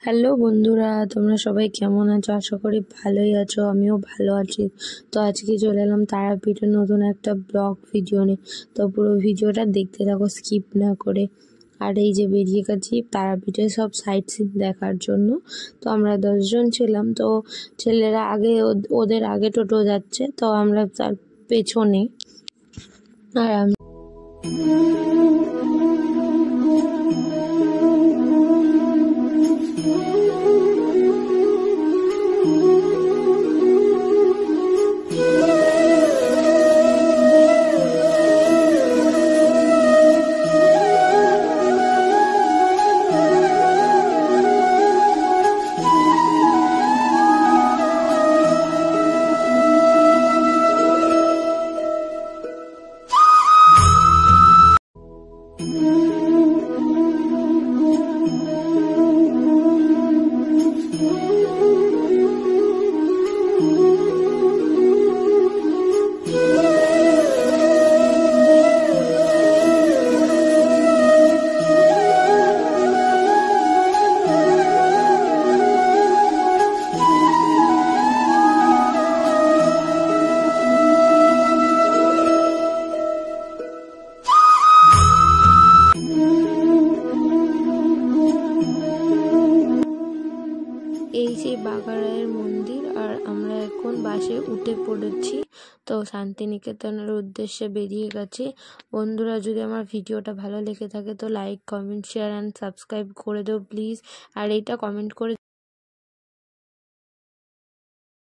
Hello বন্ধুরা, তোমরা সবাই কেমন আছো? আশা করি ভালোই আছো। আমিও ভালো আছি। তো আজকে চলে এলাম তারাপীঠের নতুন একটা ব্লগ ভিডিও নিয়ে। তো পুরো ভিডিওটা দেখতে থাকো, স্কিপ না করে। আর এই যে বেরিয়ে গেছি তারাপীঠের সব সাইট সিন দেখার জন্য। তো আমরা 10 জন ছিলাম। তো ছেলেরা আগে, ওদের আগে টোটো যাচ্ছে, তো আমরা তার পেছনে। আর আমি এই সেই বাঘারায়ের মন্দির, আর আমরা এখন বাসে উঠে পড়েছি। তো শান্তিনিকেতনের উদ্দেশ্যে বেরিয়ে গেছি। বন্ধুরা, যদি আমার ভিডিওটা ভালো লেগে থাকে তো like, comment, share and subscribe করে দেও প্লিজ। আর এইটা কমেন্ট করে